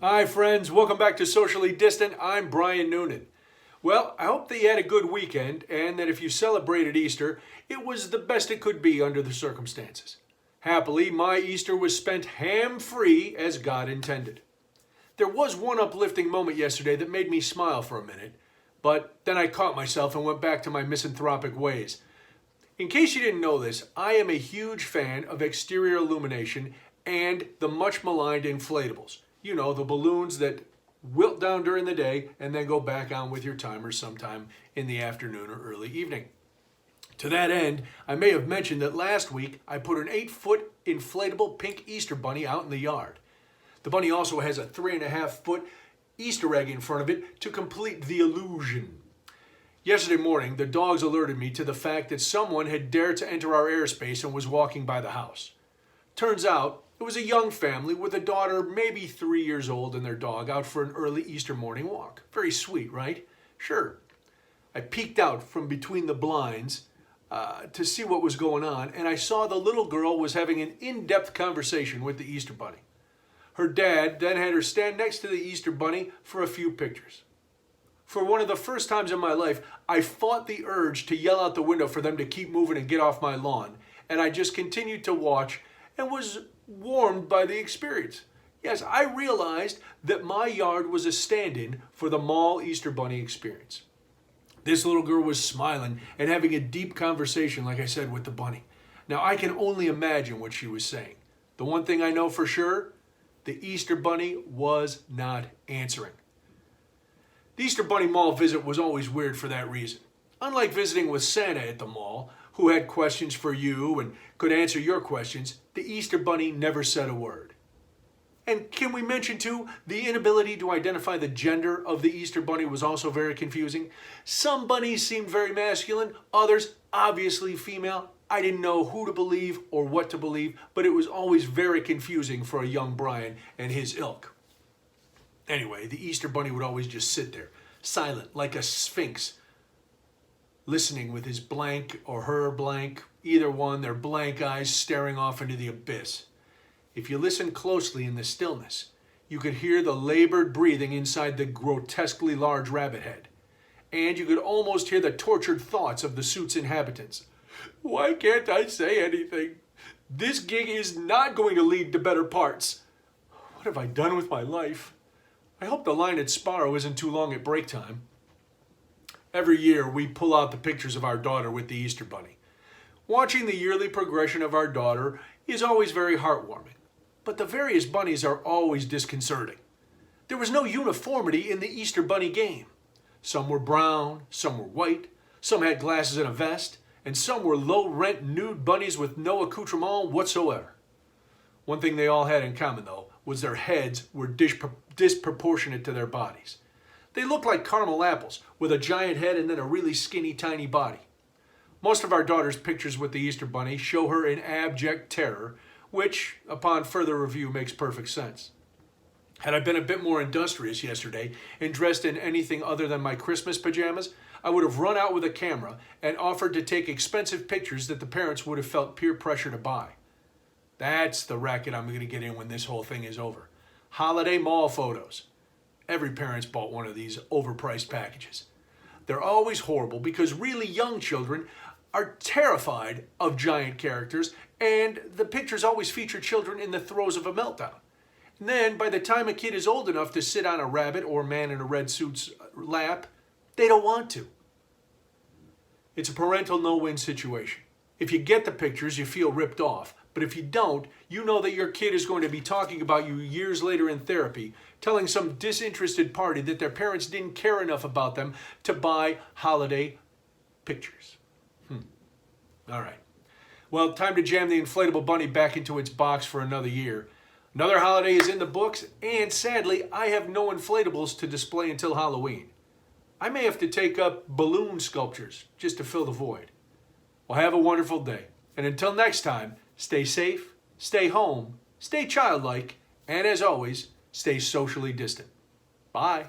Hi friends, welcome back to Socially Distant. I'm Brian Noonan. Well, I hope that you had a good weekend and that if you celebrated Easter, it was the best it could be under the circumstances. Happily, my Easter was spent ham-free as God intended. There was one uplifting moment yesterday that made me smile for a minute, but then I caught myself and went back to my misanthropic ways. In case you didn't know this, I am a huge fan of exterior illumination and the much maligned inflatables. You know, the balloons that wilt down during the day and then go back on with your timer sometime in the afternoon or early evening. To that end, I may have mentioned that last week I put an 8-foot inflatable pink Easter bunny out in the yard. The bunny also has a 3.5-foot Easter egg in front of it to complete the illusion. Yesterday morning, the dogs alerted me to the fact that someone had dared to enter our airspace and was walking by the house. Turns out, it was a young family with a daughter maybe 3 years old and their dog out for an early Easter morning walk. Very sweet, right? Sure. I peeked out from between the blinds to see what was going on, and I saw the little girl was having an in-depth conversation with the Easter bunny. Her dad then had her stand next to the Easter bunny for a few pictures. For one of the first times in my life, I fought the urge to yell out the window for them to keep moving and get off my lawn, and I just continued to watch and was warmed by the experience. Yes, I realized that my yard was a stand-in for the mall Easter bunny experience. This little girl was smiling and having a deep conversation, like I said, with the bunny. Now, I can only imagine what she was saying. The one thing I know for sure, the Easter bunny was not answering. The Easter bunny mall visit was always weird for that reason. Unlike visiting with Santa at the mall, who had questions for you and could answer your questions, the Easter bunny never said a word. And can we mention too, the inability to identify the gender of the Easter bunny was also very confusing. Some bunnies seemed very masculine, others obviously female. I didn't know who to believe or what to believe, but it was always very confusing for a young Brian and his ilk. Anyway, the Easter bunny would always just sit there, silent like a sphinx, listening with his blank or her blank, either one, their blank eyes staring off into the abyss. If you listen closely in the stillness, you could hear the labored breathing inside the grotesquely large rabbit head. And you could almost hear the tortured thoughts of the suit's inhabitants. Why can't I say anything? This gig is not going to lead to better parts. What have I done with my life? I hope the line at Sparrow isn't too long at break time. Every year, we pull out the pictures of our daughter with the Easter bunny. Watching the yearly progression of our daughter is always very heartwarming, but the various bunnies are always disconcerting. There was no uniformity in the Easter bunny game. Some were brown, some were white, some had glasses and a vest, and some were low-rent nude bunnies with no accoutrement whatsoever. One thing they all had in common, though, was their heads were disproportionate to their bodies. They looked like caramel apples, with a giant head and then a really skinny, tiny body. Most of our daughter's pictures with the Easter bunny show her in abject terror, which, upon further review, makes perfect sense. Had I been a bit more industrious yesterday and dressed in anything other than my Christmas pajamas, I would have run out with a camera and offered to take expensive pictures that the parents would have felt peer pressure to buy. That's the racket I'm going to get in when this whole thing is over. Holiday mall photos. Every parent's bought one of these overpriced packages. They're always horrible because really young children are terrified of giant characters, and the pictures always feature children in the throes of a meltdown. And then, by the time a kid is old enough to sit on a rabbit or man in a red suit's lap, they don't want to. It's a parental no-win situation. If you get the pictures, you feel ripped off. But if you don't, you know that your kid is going to be talking about you years later in therapy, telling some disinterested party that their parents didn't care enough about them to buy holiday pictures. All right. Well, time to jam the inflatable bunny back into its box for another year. Another holiday is in the books, and sadly, I have no inflatables to display until Halloween. I may have to take up balloon sculptures just to fill the void. Well, have a wonderful day. And until next time, stay safe, stay home, stay childlike, and as always, stay socially distant. Bye.